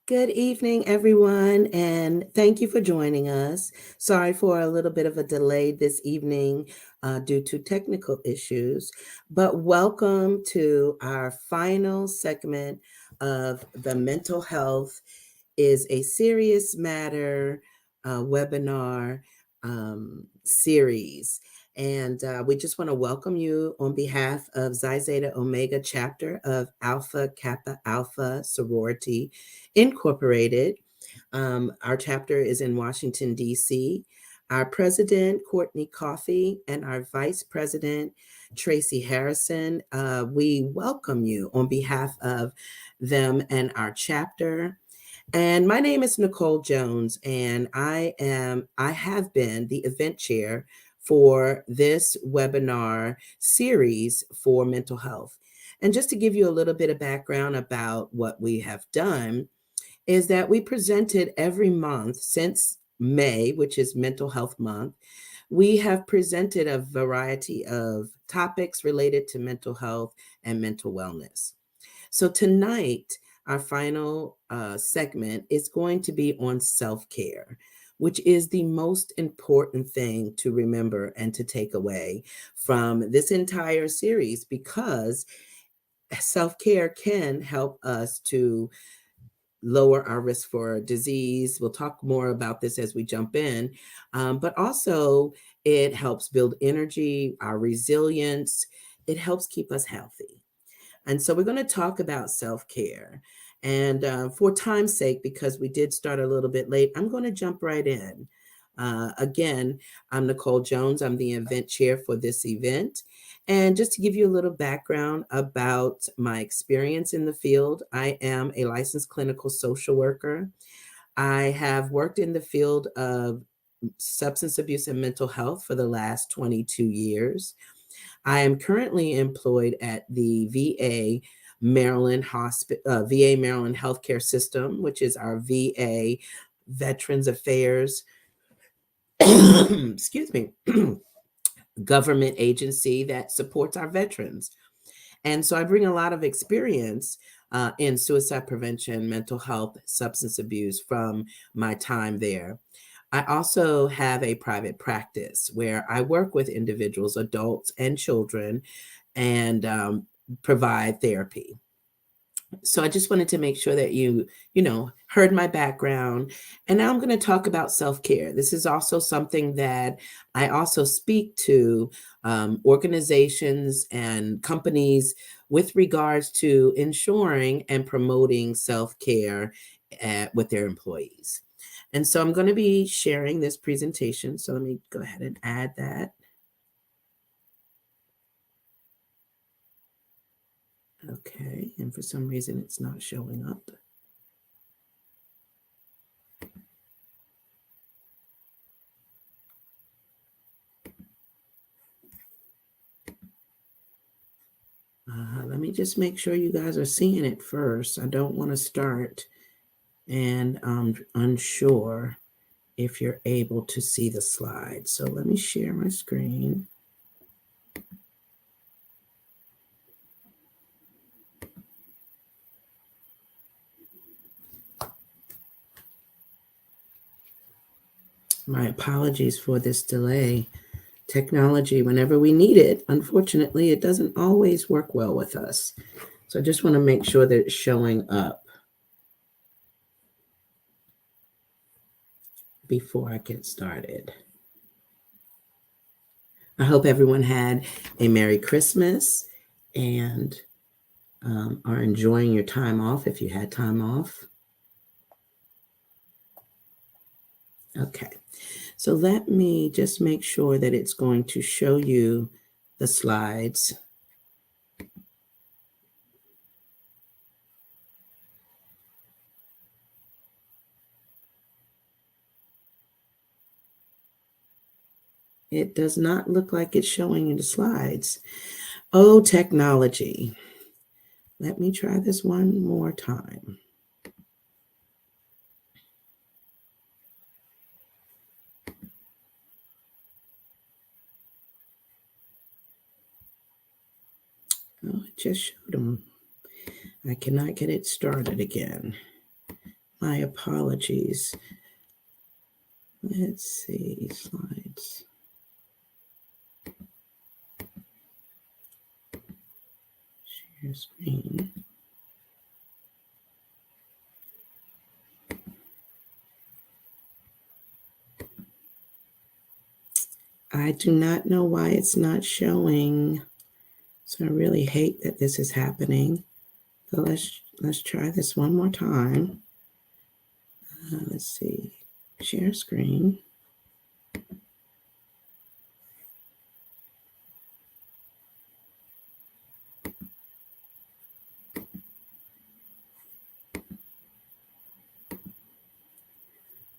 Good evening, everyone, and thank you for joining us. Sorry for a little bit of a delay this evening due to technical issues, but welcome to our final segment of the Mental Health is a Serious Matter webinar series. And we just want to welcome you on behalf of Xi Zeta Omega chapter of Alpha Kappa Alpha Sorority Incorporated. Our chapter is in Washington, D.C. Our president, Courtney Coffey, and our vice president, Tracy Harrison, we welcome you on behalf of them and our chapter. And my name is Nicole Jones, and I have been the event chair for this webinar series for mental health. And just to give you a little bit of background about what we have done, is that we presented every month since May, which is Mental Health Month. We have presented a variety of topics related to mental health and mental wellness. So tonight, our final segment is going to be on self-care, which is the most important thing to remember and to take away from this entire series, because self-care can help us to lower our risk for disease. We'll talk more about this as we jump in, but also it helps build energy, our resilience. It helps keep us healthy. And so we're going to talk about self-care. And for time's sake, because we did start a little bit late, I'm going to jump right in. Again, I'm Nicole Jones. I'm the event chair for this event. And just to give you a little background about my experience in the field, I am a licensed clinical social worker. I have worked in the field of substance abuse and mental health for the last 22 years. I am currently employed at the VA Maryland Healthcare System, which is our VA Veterans Affairs, excuse me, government agency that supports our veterans. And so I bring a lot of experience in suicide prevention, mental health, substance abuse from my time there. I also have a private practice where I work with individuals, adults, and children, and provide therapy. So I just wanted to make sure that you heard my background. And now I'm going to talk about self-care. This is also something that I also speak to organizations and companies with regards to ensuring and promoting self-care with their employees. And so I'm going to be sharing this presentation. So let me go ahead and add that. Okay, and for some reason it's not showing up. Let me just make sure you guys are seeing it first. I don't want to start and I'm unsure if you're able to see the slides. So let me share my screen. My apologies for this delay. Technology, whenever we need it, unfortunately, it doesn't always work well with us. So I just want to make sure that it's showing up before I get started. I hope everyone had a Merry Christmas and are enjoying your time off if you had time off. Okay, so let me just make sure that it's going to show you the slides. It does not look like it's showing you the slides. Oh, technology. Let me try this one more time. Oh, it just showed them. I cannot get it started again. My apologies. Let's see, slides. Share screen. I do not know why it's not showing. So I really hate that this is happening. But let's try this one more time. Let's see. Share screen.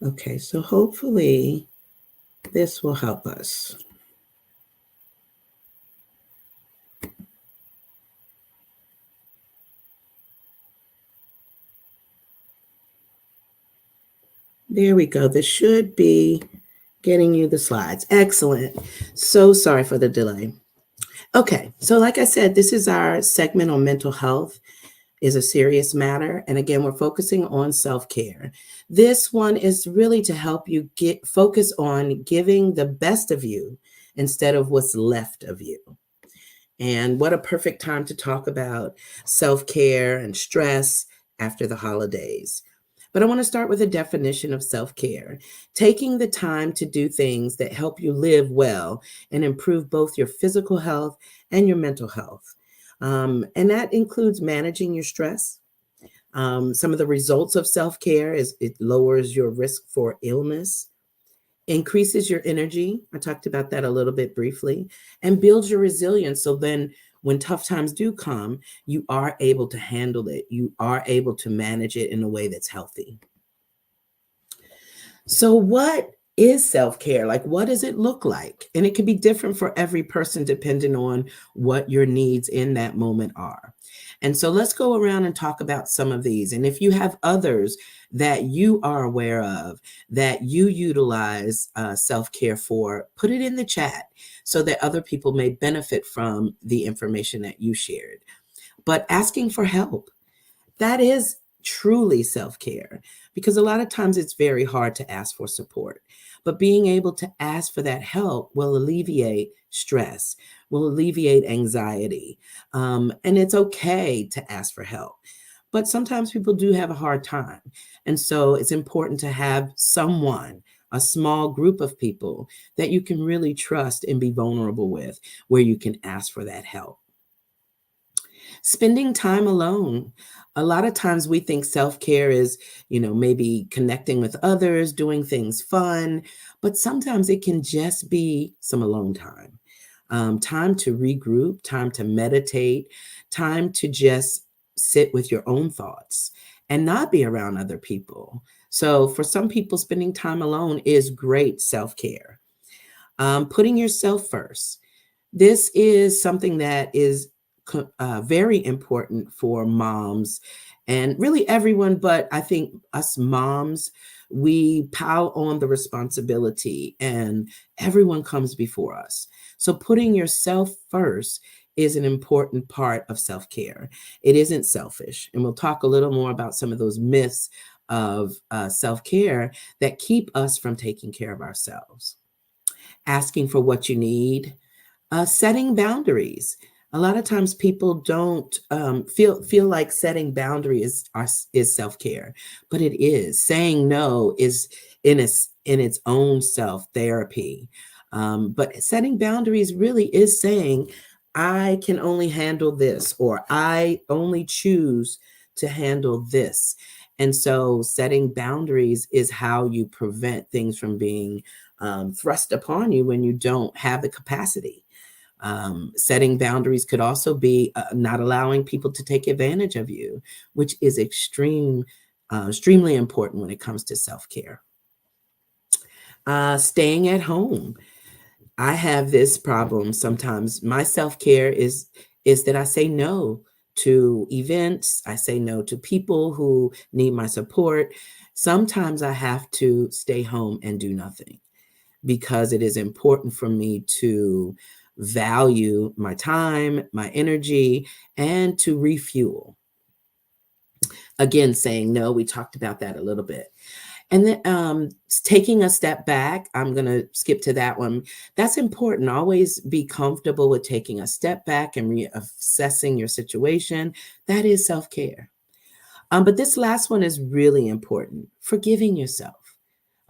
Okay, so hopefully this will help us. There we go. This should be getting you the slides. Excellent. So sorry for the delay. Okay, so like I said, this is our segment on mental health is a serious matter. And again, we're focusing on self-care. This one is really to help you get focus on giving the best of you instead of what's left of you. And what a perfect time to talk about self-care and stress after the holidays. But I want to start with a definition of self-care. Taking the time to do things that help you live well and improve both your physical health and your mental health. And that includes managing your stress. Some of the results of self-care is it lowers your risk for illness, increases your energy. I talked about that a little bit briefly, and builds your resilience. So then when tough times do come, you are able to handle it. You are able to manage it in a way that's healthy. So, what is self care? Like, what does it look like? And it can be different for every person depending on what your needs in that moment are. And so, let's go around and talk about some of these. And if you have others that you are aware of that you utilize self care for, put it in the chat so that other people may benefit from the information that you shared. But asking for help, that is truly self care because a lot of times it's very hard to ask for support. But being able to ask for that help will alleviate stress, will alleviate anxiety. And it's okay to ask for help. But sometimes people do have a hard time. And so it's important to have someone, a small group of people that you can really trust and be vulnerable with, where you can ask for that help. Spending time alone. A lot of times we think self-care is, maybe connecting with others, doing things fun, but sometimes it can just be some alone time. Time to regroup, time to meditate, time to just sit with your own thoughts and not be around other people. So for some people, spending time alone is great self-care. Putting yourself first. This is something that is very important for moms and really everyone, but I think us moms, we pile on the responsibility and everyone comes before us. So putting yourself first is an important part of self-care. It isn't selfish. And we'll talk a little more about some of those myths of self-care that keep us from taking care of ourselves. Asking for what you need, setting boundaries. A lot of times people don't feel like setting boundaries is self-care, but it is. Saying no is in its own self therapy. But setting boundaries really is saying, I can only handle this, or I only choose to handle this. And so setting boundaries is how you prevent things from being thrust upon you when you don't have the capacity. Setting boundaries could also be not allowing people to take advantage of you, which is extremely important when it comes to self-care. Staying at home. I have this problem sometimes. My self-care is that I say no to events. I say no to people who need my support. Sometimes I have to stay home and do nothing because it is important for me to value my time, my energy, and to refuel. Again, saying no, we talked about that a little bit. And then taking a step back, I'm going to skip to that one. That's important. Always be comfortable with taking a step back and reassessing your situation. That is self care. But this last one is really important, forgiving yourself.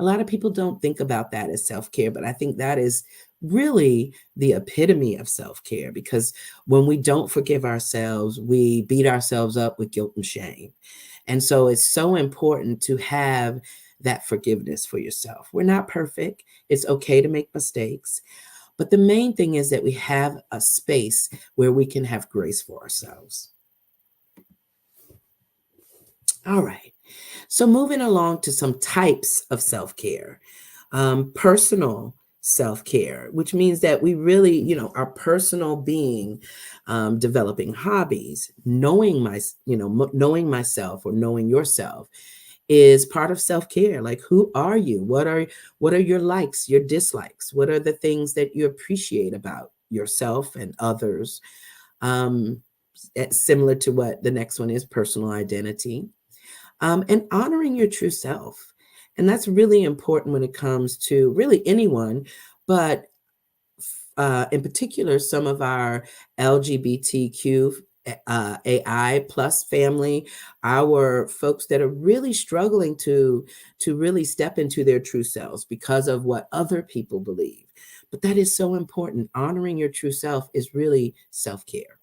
A lot of people don't think about that as self care, but I think that is really the epitome of self care, because when we don't forgive ourselves, we beat ourselves up with guilt and shame. And so it's so important to have that forgiveness for yourself. We're not perfect. It's okay to make mistakes. But the main thing is that we have a space where we can have grace for ourselves. All right. So moving along to some types of self-care. Personal self-care, which means that we really, our personal being, developing hobbies, knowing myself or knowing yourself is part of self-care. Like, who are you? What are your likes, your dislikes? What are the things that you appreciate about yourself and others? Similar to what the next one is, personal identity. And honoring your true self. And that's really important when it comes to really anyone, but in particular, some of our LGBTQ AI plus family, our folks that are really struggling to really step into their true selves because of what other people believe. But that is so important. Honoring your true self is really self-care.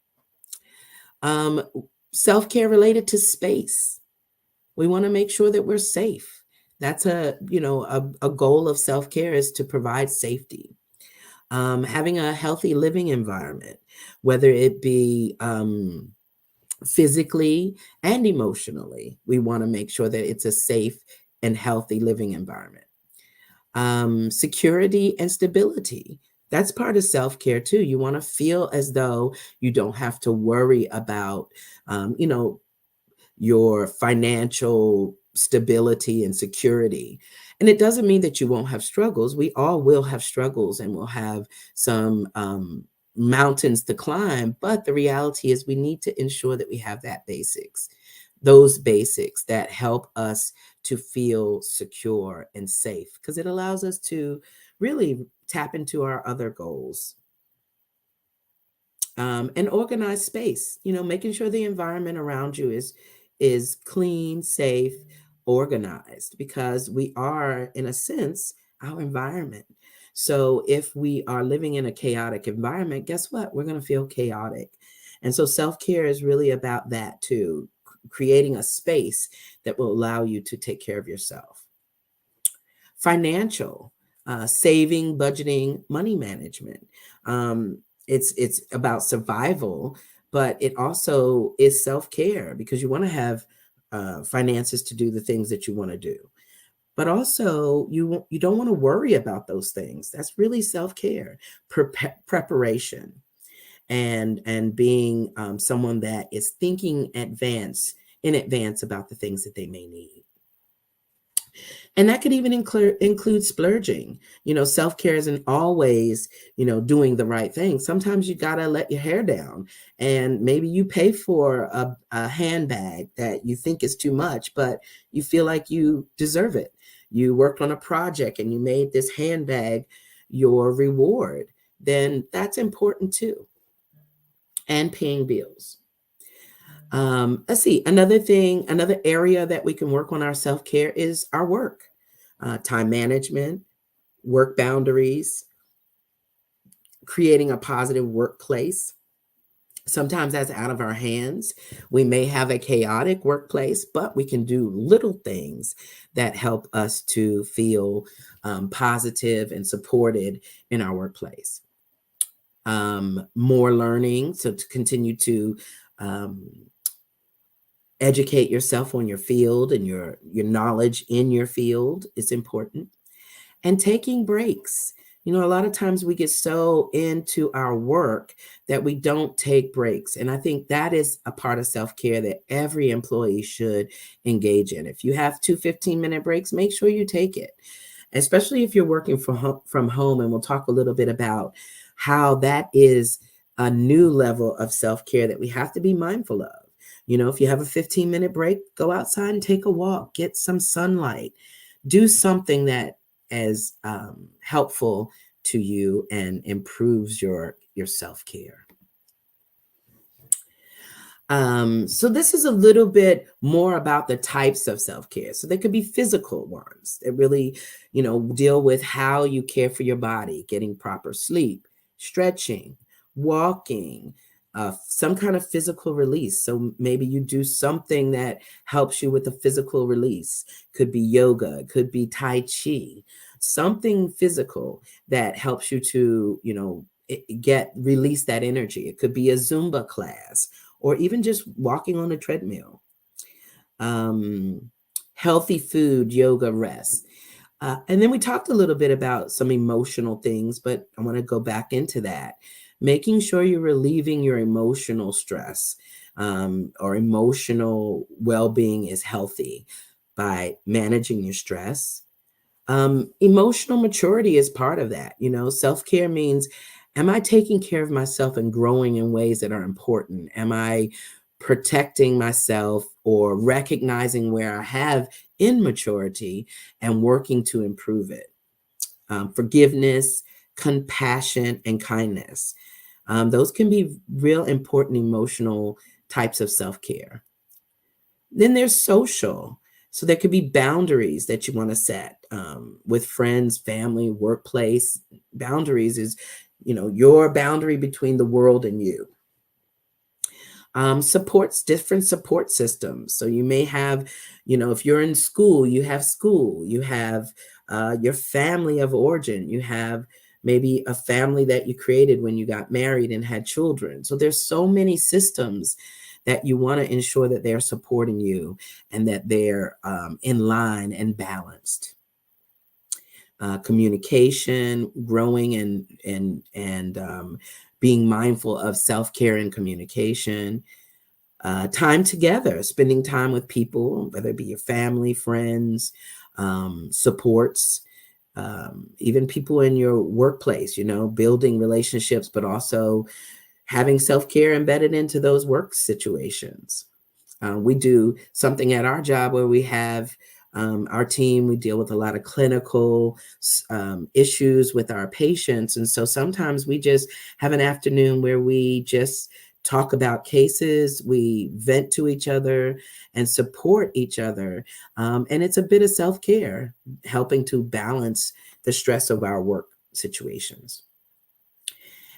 Self-care related to space. We want to make sure that we're safe. That's a goal of self-care, is to provide safety. Having a healthy living environment, whether it be physically and emotionally, we want to make sure that it's a safe and healthy living environment. Security and stability. That's part of self-care too. You want to feel as though you don't have to worry about, your financial stability and security. And it doesn't mean that you won't have struggles. We all will have struggles and we'll have some mountains to climb. But the reality is we need to ensure that we have those basics that help us to feel secure and safe, because it allows us to really tap into our other goals. And organize space, making sure the environment around you is clean, safe, organized, because we are, in a sense, our environment. So if we are living in a chaotic environment, guess what? We're going to feel chaotic. And so self-care is really about that too, creating a space that will allow you to take care of yourself. Financial, saving, budgeting, money management. It's about survival, but it also is self-care, because you want to have finances to do the things that you want to do. But also you don't want to worry about those things. That's really self-care. Preparation and being someone that is thinking in advance about the things that they may need. And that could even include splurging. Self-care isn't always, doing the right thing. Sometimes you got to let your hair down, and maybe you pay for a handbag that you think is too much, but you feel like you deserve it. You worked on a project and you made this handbag your reward. Then that's important too. And paying bills. Let's see, another area that we can work on our self-care is our work, time management, work boundaries, creating a positive workplace. Sometimes that's out of our hands. We may have a chaotic workplace, but we can do little things that help us to feel positive and supported in our workplace. More learning, so to continue to educate yourself on your field, and your knowledge in your field is important. And taking breaks. A lot of times we get so into our work that we don't take breaks. And I think that is a part of self-care that every employee should engage in. If you have 2 15-minute breaks, make sure you take it, especially if you're working from home. And we'll talk a little bit about how that is a new level of self-care that we have to be mindful of. If you have a 15-minute break, go outside and take a walk, get some sunlight, do something that is helpful to you and improves your self-care. So this is a little bit more about the types of self-care. So there could be physical ones that really, deal with how you care for your body, getting proper sleep, stretching, walking, some kind of physical release. So maybe you do something that helps you with a physical release. Could be yoga, it could be Tai Chi, something physical that helps you to, release that energy. It could be a Zumba class, or even just walking on a treadmill. Healthy food, yoga, rest. And then we talked a little bit about some emotional things, but I want to go back into that. Making sure you're relieving your emotional stress, or emotional well-being is healthy by managing your stress. Emotional maturity is part of that. Self-care means, am I taking care of myself and growing in ways that are important? Am I protecting myself or recognizing where I have immaturity and working to improve it? Forgiveness, compassion, and kindness. Those can be real important emotional types of self-care. Then there's social. So there could be boundaries that you want to set with friends, family, workplace. Boundaries is, your boundary between the world and you. Supports, different support systems. So you may have, if you're in school, you have your family of origin, you have maybe a family that you created when you got married and had children. So there's so many systems that you want to ensure that they're supporting you and that they're in line and balanced. Communication, growing and being mindful of self-care and communication. Time together, spending time with people, whether it be your family, friends, supports, even people in your workplace, building relationships, but also having self-care embedded into those work situations. We do something at our job where we have our team, we deal with a lot of clinical issues with our patients. And so sometimes we just have an afternoon where we just talk about cases, we vent to each other and support each other. And it's a bit of self-care, helping to balance the stress of our work situations.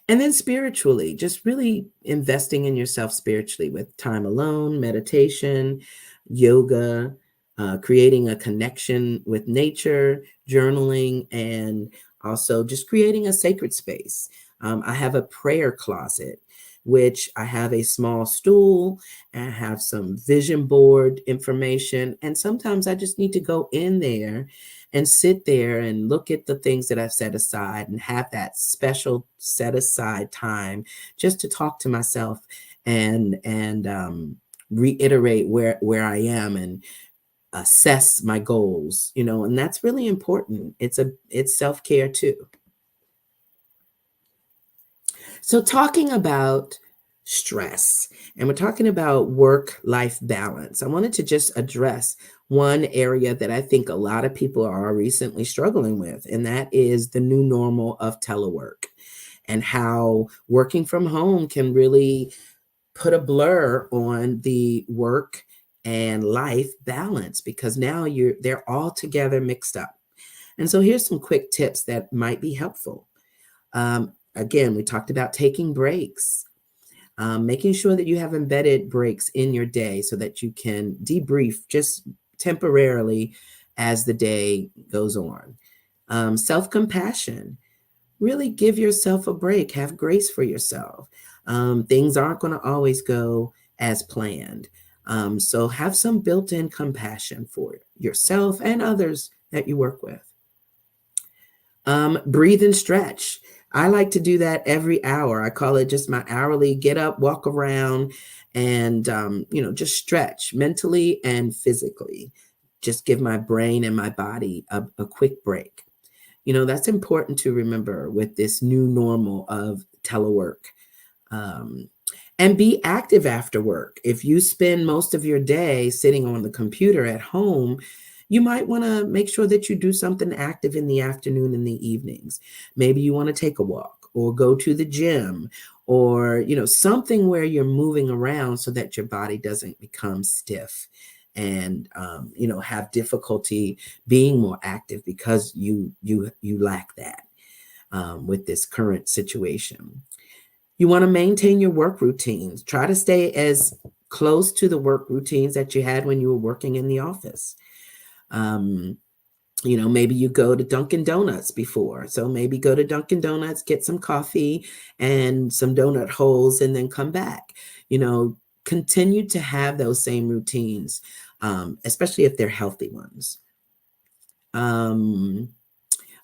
And then spiritually, just really investing in yourself spiritually with time alone, meditation, yoga, creating a connection with nature, journaling, and also just creating a sacred space. I have a prayer closet, which I have a small stool and I have some vision board information. And sometimes I just need to go in there and sit there and look at the things that I've set aside and have that special set aside time just to talk to myself and reiterate where I am and assess my goals, and that's really important. It's self-care too. So talking about stress, and we're talking about work-life balance, I wanted to just address one area that I think a lot of people are recently struggling with, and that is the new normal of telework and how working from home can really put a blur on the work and life balance, because now they're all together mixed up. And so here's some quick tips that might be helpful. Again, we talked about taking breaks, making sure that you have embedded breaks in your day so that you can debrief just temporarily as the day goes on. Self-compassion, really give yourself a break, have grace for yourself. Things aren't going to always go as planned. So have some built-in compassion for yourself and others that you work with. Breathe and stretch. I like to do that every hour. I call it just my hourly get up, walk around, and just stretch mentally and physically. Just give my brain and my body a quick break. That's important to remember with this new normal of telework. And And be active after work. If you spend most of your day sitting on the computer at home, you might want to make sure that you do something active in the afternoon and the evenings. Maybe you want to take a walk or go to the gym, or something where you're moving around so that your body doesn't become stiff and have difficulty being more active because you lack that with this current situation. You want to maintain your work routines. Try to stay as close to the work routines that you had when you were working in the office. Um, maybe you go to Dunkin' Donuts before. So maybe go to Dunkin' Donuts, get some coffee and some donut holes, and then come back. Continue to have those same routines, especially if they're healthy ones.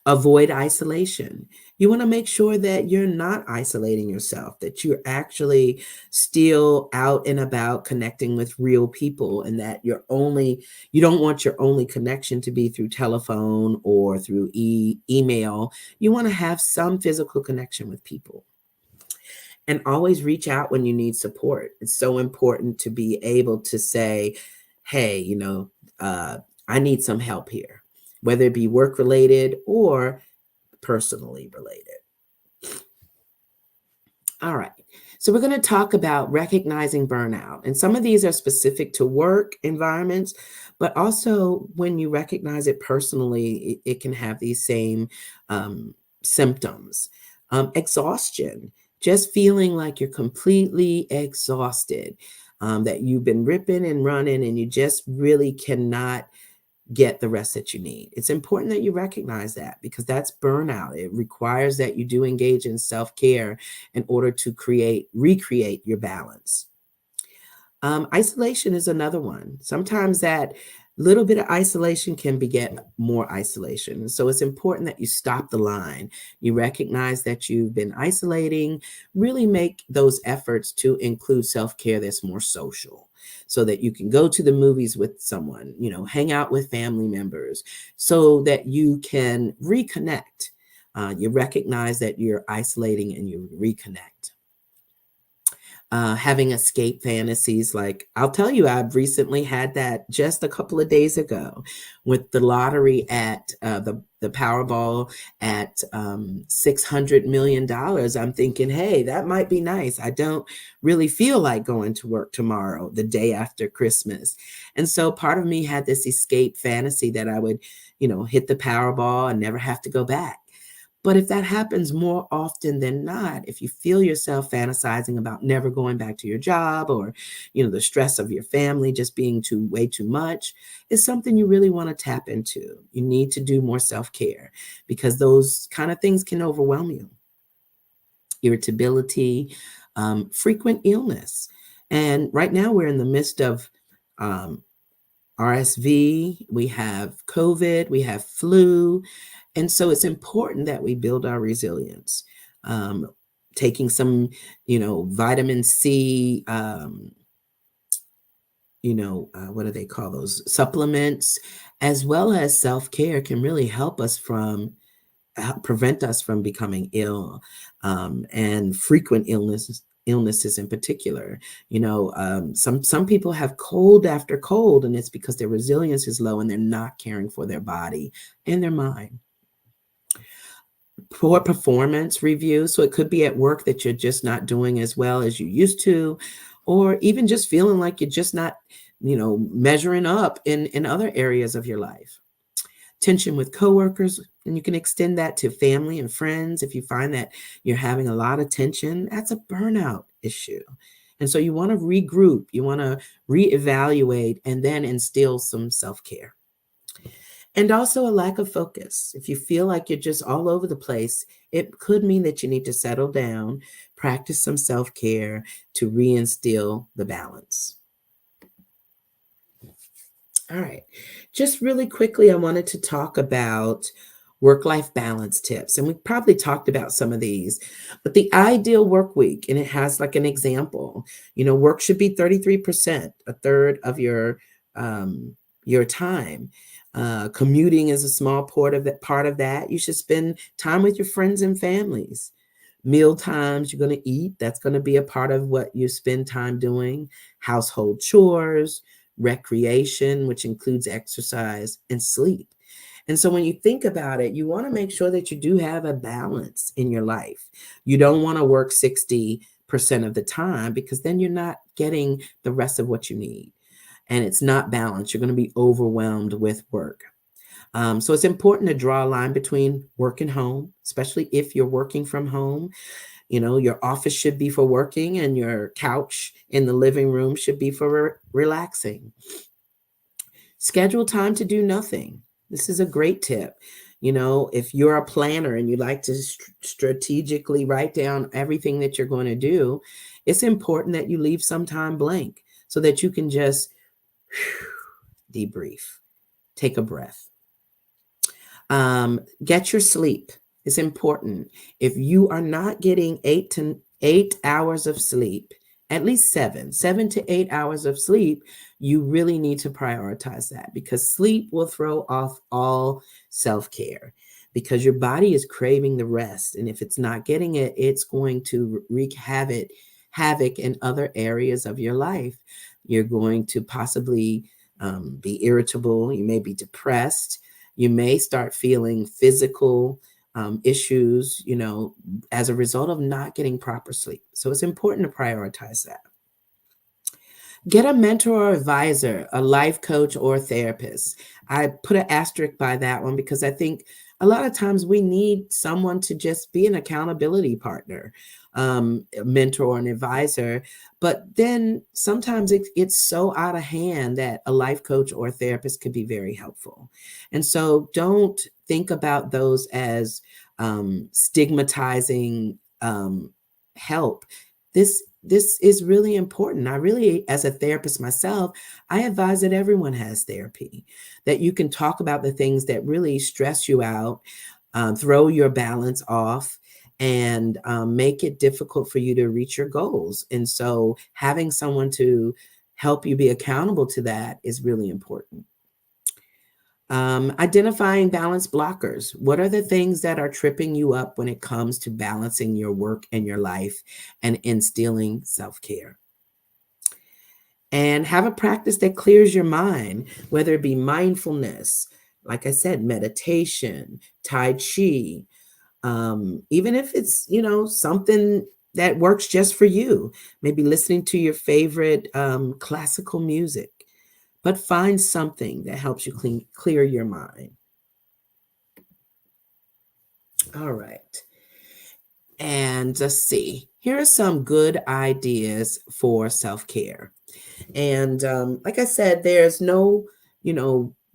Avoid isolation. You want to make sure that you're not isolating yourself, that you're actually still out and about connecting with real people, and that you don't want your only connection to be through telephone or through email. You want to have some physical connection with people. And always reach out when you need support. It's so important to be able to say, hey, I need some help here, whether it be work related or personally related. All right. So we're going to talk about recognizing burnout. And some of these are specific to work environments, but also when you recognize it personally, it can have these same symptoms. Exhaustion, just feeling like you're completely exhausted, that you've been ripping and running and you just really cannot get the rest that you need. It's important that you recognize that, because that's burnout. It requires that you do engage in self-care in order to recreate your balance. Isolation is another one. Sometimes that little bit of isolation can beget more isolation. So it's important that you stop the line. You recognize that you've been isolating, really make those efforts to include self-care that's more social, so that you can go to the movies with someone, hang out with family members, so that you can reconnect. You recognize that you're isolating and you reconnect. Having escape fantasies. Like, I'll tell you, I've recently had that just a couple of days ago with the lottery at the Powerball at $600 million. I'm thinking, hey, that might be nice. I don't really feel like going to work tomorrow, the day after Christmas. And so part of me had this escape fantasy that I would, hit the Powerball and never have to go back. But if that happens more often than not, if you feel yourself fantasizing about never going back to your job, or, the stress of your family just being way too much, is something you really want to tap into. You need to do more self-care, because those kind of things can overwhelm you. Irritability, frequent illness. And right now we're in the midst of RSV, we have COVID, we have flu. And so it's important that we build our resilience. Taking some, vitamin C, what do they call those? Supplements, as well as self-care, can really help us prevent us from becoming ill, and frequent illnesses in particular. Some people have cold after cold, and it's because their resilience is low and they're not caring for their body and their mind. Poor performance review. So it could be at work that you're just not doing as well as you used to, or even just feeling like you're just not, measuring up in other areas of your life. Tension with coworkers, and you can extend that to family and friends. If you find that you're having a lot of tension, that's a burnout issue. And so you want to regroup, you want to reevaluate, and then instill some self-care. And also a lack of focus. If you feel like you're just all over the place, it could mean that you need to settle down, practice some self-care to reinstill the balance. All right. Just really quickly, I wanted to talk about work-life balance tips. And we probably talked about some of these, but the ideal work week, and it has like an example, work should be 33%, a third of your time. Commuting is a small part of that. You should spend time with your friends and families. Meal times, you're going to eat. That's going to be a part of what you spend time doing. Household chores, recreation, which includes exercise, and sleep. And so when you think about it, you want to make sure that you do have a balance in your life. You don't want to work 60% of the time, because then you're not getting the rest of what you need. And it's not balanced. You're going to be overwhelmed with work. So it's important to draw a line between work and home, especially if you're working from home. Your office should be for working, and your couch in the living room should be for relaxing. Schedule time to do nothing. This is a great tip. If you're a planner and you like to strategically write down everything that you're going to do, it's important that you leave some time blank so that you can just debrief, take a breath. Get your sleep. It's important. If you are not getting 8 hours of sleep, at least 7 to 8 hours of sleep, you really need to prioritize that, because sleep will throw off all self-care, because your body is craving the rest. And if it's not getting it, it's going to wreak havoc in other areas of your life. You're going to possibly be irritable. You may be depressed. You may start feeling physical issues, as a result of not getting proper sleep. So it's important to prioritize that. Get a mentor or advisor, a life coach or therapist. I put an asterisk by that one, because I think a lot of times we need someone to just be an accountability partner, a mentor or an advisor. But then sometimes it gets so out of hand that a life coach or a therapist could be very helpful. And so don't think about those as stigmatizing help. This is really important. I really, as a therapist myself, I advise that everyone has therapy, that you can talk about the things that really stress you out, throw your balance off, and make it difficult for you to reach your goals. And so having someone to help you be accountable to that is really important. Identifying balance blockers. What are the things that are tripping you up when it comes to balancing your work and your life and instilling self-care? And have a practice that clears your mind, whether it be mindfulness, like I said, meditation, Tai Chi, even if it's, something that works just for you, maybe listening to your favorite classical music. But find something that helps you clear your mind. All right. And let's see. Here are some good ideas for self-care. And like I said, there's no,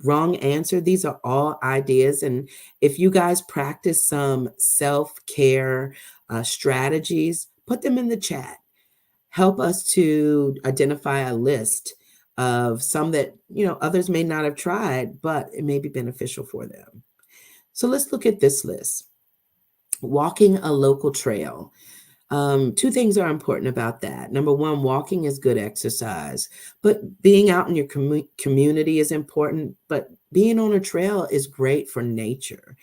wrong answer. These are all ideas. And if you guys practice some self-care strategies, put them in the chat. Help us to identify a list of some that, others may not have tried, but it may be beneficial for them. So let's look at this list. Walking a local trail. Two things are important about that. Number one, walking is good exercise, but being out in your community is important, but being on a trail is great for nature.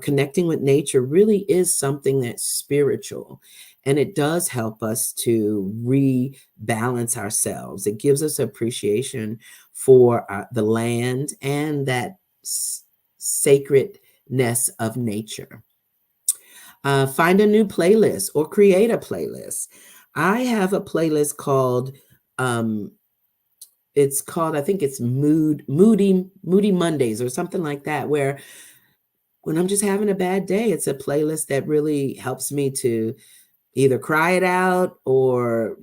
Connecting with nature really is something that's spiritual, and it does help us to rebalance ourselves. It gives us appreciation for the land and that sacredness of nature. Find a new playlist or create a playlist. I have a playlist called, I think it's Moody Mondays or something like that, where when I'm just having a bad day, it's a playlist that really helps me to either cry it out or,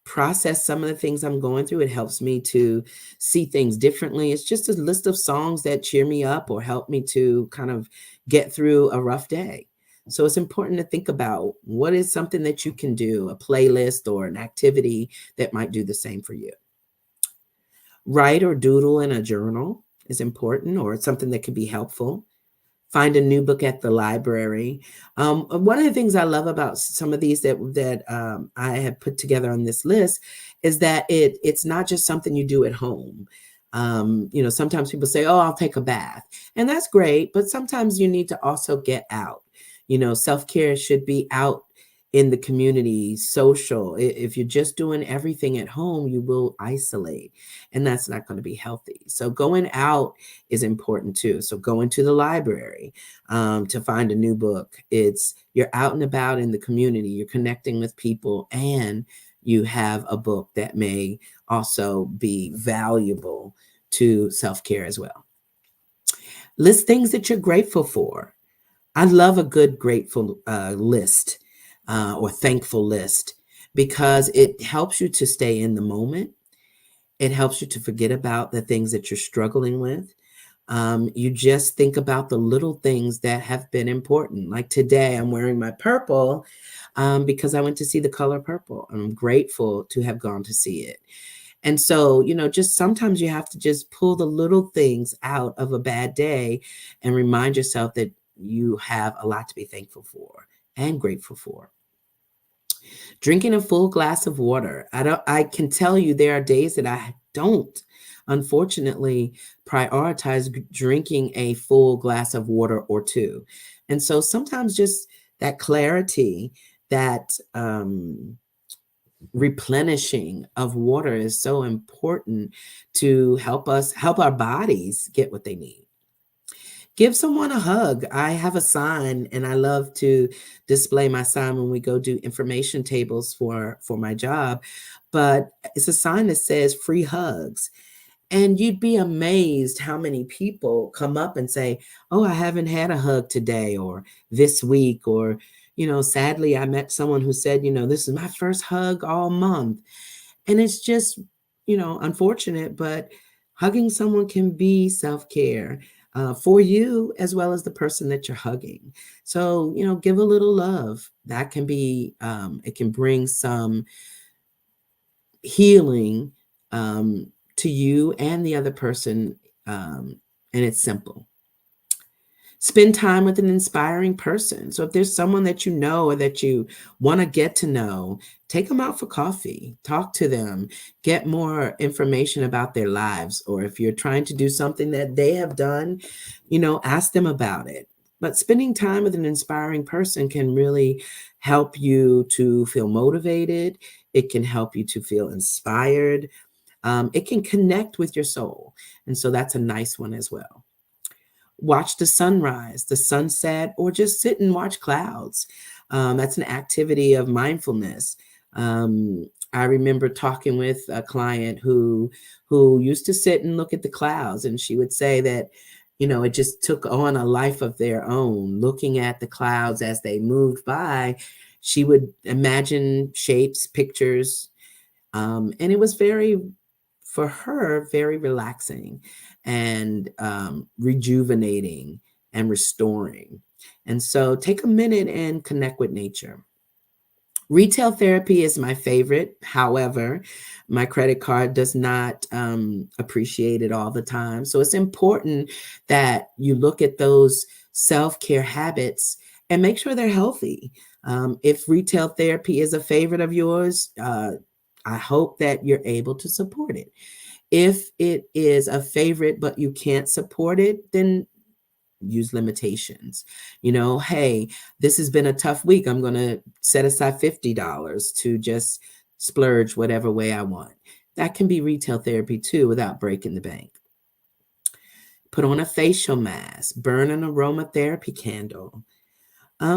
process some of the things I'm going through. It helps me to see things differently. It's just a list of songs that cheer me up or help me to kind of get through a rough day. So it's important to think about what is something that you can do, a playlist or an activity that might do the same for you. Write or doodle in a journal is important, or something that can be helpful. Find a new book at the library. One of the things I love about some of these that I have put together on this list is that it's not just something you do at home. Sometimes people say, "Oh, I'll take a bath," and that's great, but sometimes you need to also get out. Self-care should be out in the community, social. If you're just doing everything at home, you will isolate, and that's not going to be healthy. So going out is important too. So going to the library to find a new book. You're out and about in the community, you're connecting with people, and you have a book that may also be valuable to self-care as well. List things that you're grateful for. I love a good grateful list or thankful list because it helps you to stay in the moment. It helps you to forget about the things that you're struggling with. You just think about the little things that have been important. Like today, I'm wearing my purple because I went to see The Color Purple. I'm grateful to have gone to see it. And so, just sometimes you have to just pull the little things out of a bad day and remind yourself that you have a lot to be thankful for and grateful for. Drinking a full glass of water. I can tell you there are days that I don't, unfortunately, prioritize drinking a full glass of water or two. And so sometimes just that clarity, that replenishing of water is so important to help our bodies get what they need. Give someone a hug. I have a sign, and I love to display my sign when we go do information tables for my job, but it's a sign that says free hugs. And you'd be amazed how many people come up and say, "Oh, I haven't had a hug today or this week," or, sadly, I met someone who said, "This is my first hug all month." And it's just, unfortunate, but hugging someone can be self-care for you as well as the person that you're hugging. So, give a little love. That can be, it can bring some healing to you and the other person. And it's simple. Spend time with an inspiring person. So if there's someone that you know or that you want to get to know, take them out for coffee, talk to them, get more information about their lives. Or if you're trying to do something that they have done, ask them about it. But spending time with an inspiring person can really help you to feel motivated. It can help you to feel inspired. It can connect with your soul. And so that's a nice one as well. Watch the sunrise, the sunset, or just sit and watch clouds. That's an activity of mindfulness. I remember talking with a client who used to sit and look at the clouds, and she would say that, it just took on a life of their own. Looking at the clouds as they moved by, she would imagine shapes, pictures, and it was for her, very relaxing and rejuvenating and restoring. And so take a minute and connect with nature. Retail therapy is my favorite. However, my credit card does not appreciate it all the time. So it's important that you look at those self-care habits and make sure they're healthy. If retail therapy is a favorite of yours, I hope that you're able to support it. If it is a favorite, but you can't support it, then use limitations. Hey, this has been a tough week. I'm going to set aside $50 to just splurge whatever way I want. That can be retail therapy too, without breaking the bank. Put on a facial mask, burn an aromatherapy candle.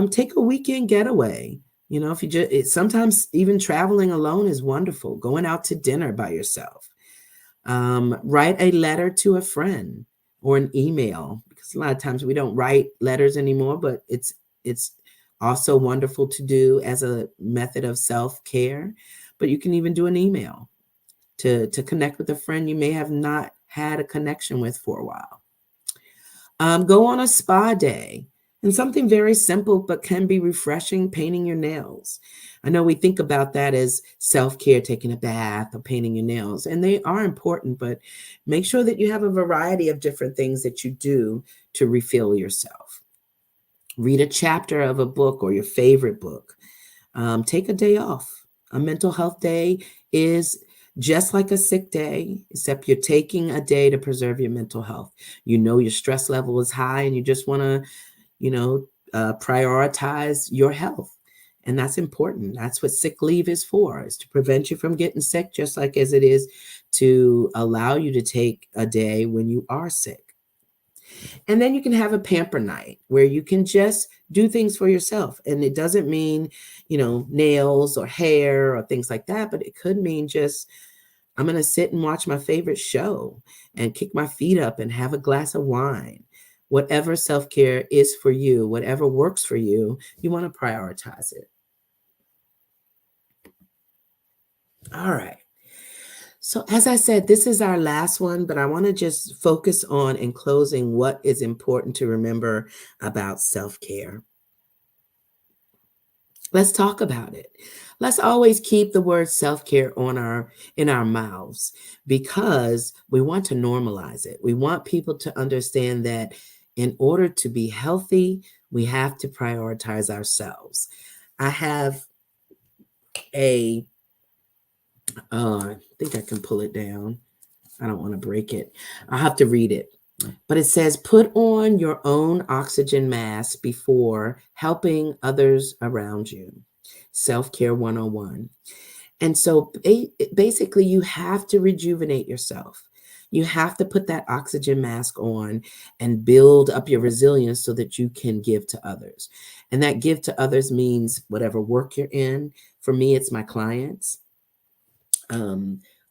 Take a weekend getaway. If you sometimes even traveling alone is wonderful. Going out to dinner by yourself. Write a letter to a friend or an email, because a lot of times we don't write letters anymore, but it's also wonderful to do as a method of self-care. But you can even do an email to connect with a friend you may have not had a connection with for a while. Go on a spa day. And something very simple, but can be refreshing, painting your nails. I know we think about that as self-care, taking a bath or painting your nails, and they are important, but make sure that you have a variety of different things that you do to refill yourself. Read a chapter of a book or your favorite book. Take a day off. A mental health day is just like a sick day, except you're taking a day to preserve your mental health. Your stress level is high and you just want to prioritize your health. And that's important. That's what sick leave is for, is to prevent you from getting sick, just like as it is to allow you to take a day when you are sick. And then you can have a pamper night where you can just do things for yourself. And it doesn't mean, nails or hair or things like that, but it could mean just, I'm going to sit and watch my favorite show and kick my feet up and have a glass of wine. Whatever self-care is for you, whatever works for you, you want to prioritize it. All right. So as I said, this is our last one, but I want to just focus on, in closing, what is important to remember about self-care. Let's talk about it. Let's always keep the word self-care in our mouths, because we want to normalize it. We want people to understand that in order to be healthy, we have to prioritize ourselves. I have I think I can pull it down. I don't want to break it. I'll have to read it. But it says, put on your own oxygen mask before helping others around you. Self-care 101. And so basically, you have to rejuvenate yourself. You have to put that oxygen mask on and build up your resilience so that you can give to others. And that give to others means whatever work you're in. For me, it's my clients.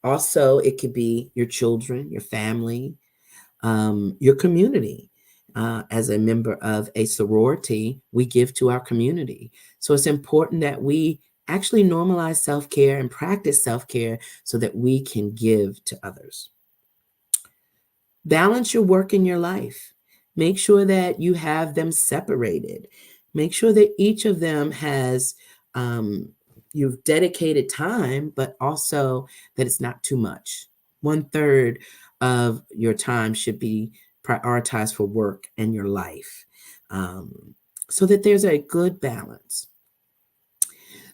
Also, it could be your children, your family, your community. As a member of a sorority, we give to our community. So it's important that we actually normalize self-care and practice self-care so that we can give to others. Balance your work and your life. Make sure that you have them separated. Make sure that each of them has you've dedicated time, but also that it's not too much. 1/3 of your time should be prioritized for work and your life, so that there's a good balance.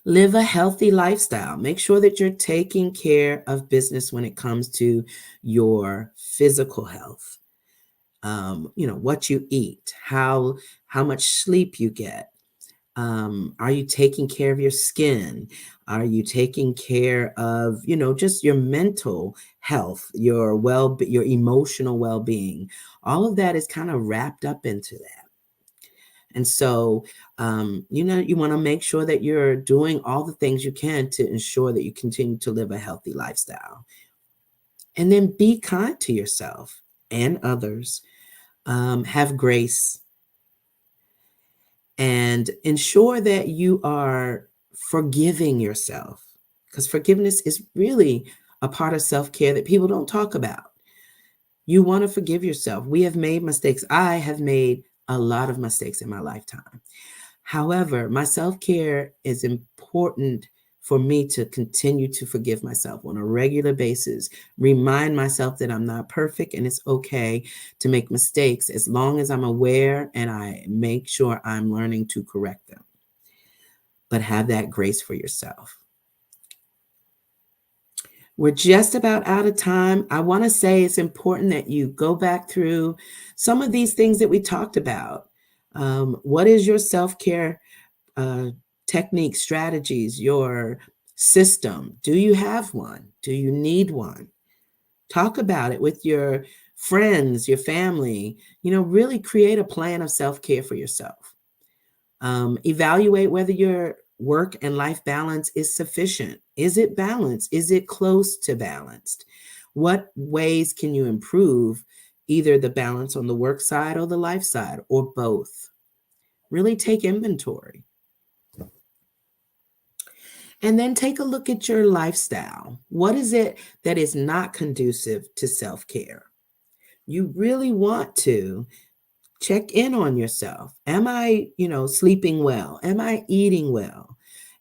Live a healthy lifestyle. Make sure that you're taking care of business when it comes to your physical health. What you eat, how much sleep you get. Are you taking care of your skin? Are you taking care of, just your mental health, your emotional well-being? All of that is kind of wrapped up into that. And so, you want to make sure that you're doing all the things you can to ensure that you continue to live a healthy lifestyle. And then be kind to yourself and others. Have grace. And ensure that you are forgiving yourself, because forgiveness is really a part of self-care that people don't talk about. You want to forgive yourself. We have made mistakes. I have made a lot of mistakes in my lifetime. However, my self-care is important for me to continue to forgive myself on a regular basis, remind myself that I'm not perfect and it's okay to make mistakes as long as I'm aware and I make sure I'm learning to correct them. But have that grace for yourself. We're just about out of time. I want to say it's important that you go back through some of these things that we talked about. What is your self-care technique, strategies, your system? Do you have one? Do you need one? Talk about it with your friends, your family. Really create a plan of self-care for yourself. Evaluate whether your work and life balance is sufficient. Is it balanced? Is it close to balanced? What ways can you improve either the balance on the work side or the life side, or both? Really take inventory. And then take a look at your lifestyle. What is it that is not conducive to self-care? You really want to check in on yourself. Am I, sleeping well? Am I eating well?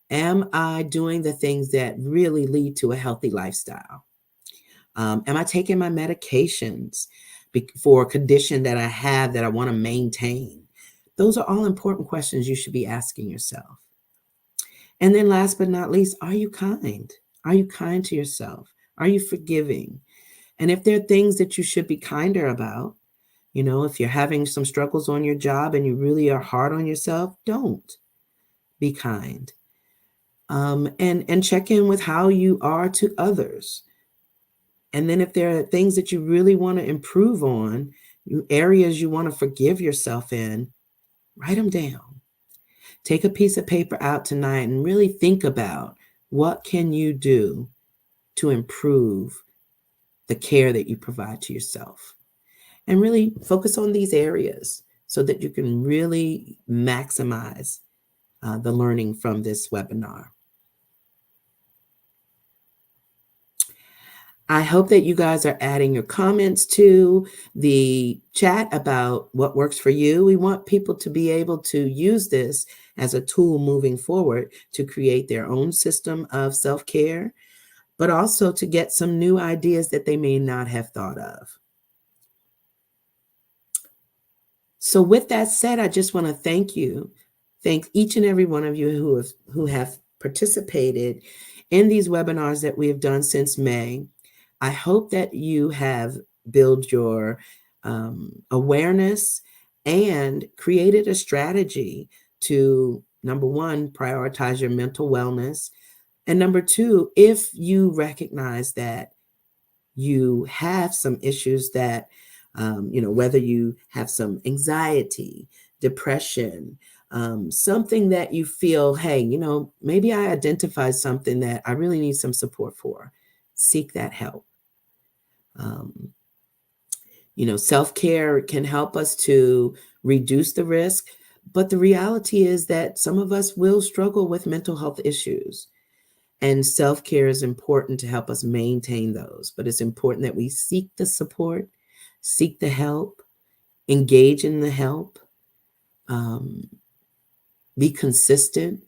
Am I doing the things that really lead to a healthy lifestyle? Am I taking my medications for a condition that I have that I want to maintain? Those are all important questions you should be asking yourself. And then last but not least, are you kind? Are you kind to yourself? Are you forgiving? And if there are things that you should be kinder about, You know, if you're having some struggles on your job and you really are hard on yourself, don't. Be kind. And check in with how you are to others. And then if there are things that you really want to improve on, areas you want to forgive yourself in, write them down. Take a piece of paper out tonight and really think about what can you do to improve the care that you provide to yourself. And really focus on these areas so that you can really maximize the learning from this webinar. I hope that you guys are adding your comments to the chat about what works for you. We want people to be able to use this as a tool moving forward to create their own system of self-care, but also to get some new ideas that they may not have thought of. So with that said, I just want to thank each and every one of you who have participated in these webinars that we have done since May. I hope that you have built your awareness and created a strategy to, number one, prioritize your mental wellness. And number two, if you recognize that you have some issues that, whether you have some anxiety, depression, something that you feel, hey, maybe I identified something that I really need some support for, seek that help. Self-care can help us to reduce the risk, but the reality is that some of us will struggle with mental health issues. And self-care is important to help us maintain those, but it's important that we seek the support, seek the help, engage in the help, be consistent,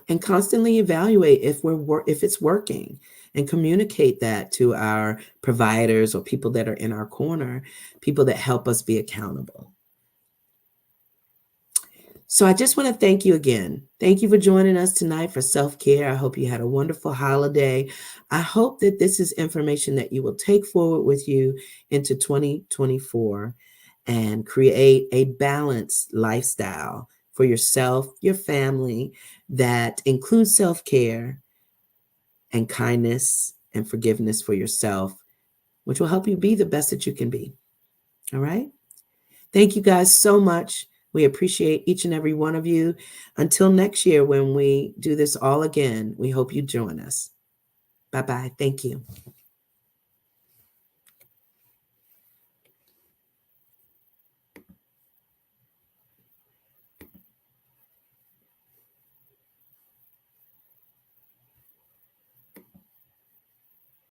and constantly evaluate if it's working, and communicate that to our providers or people that are in our corner, people that help us be accountable. So I just want to thank you again. Thank you for joining us tonight for self-care. I hope you had a wonderful holiday. I hope that this is information that you will take forward with you into 2024 and create a balanced lifestyle for yourself, your family, that includes self-care and kindness and forgiveness for yourself, which will help you be the best that you can be. All right? Thank you guys so much. We appreciate each and every one of you. Until next year, when we do this all again, we hope you join us. Bye-bye. Thank you.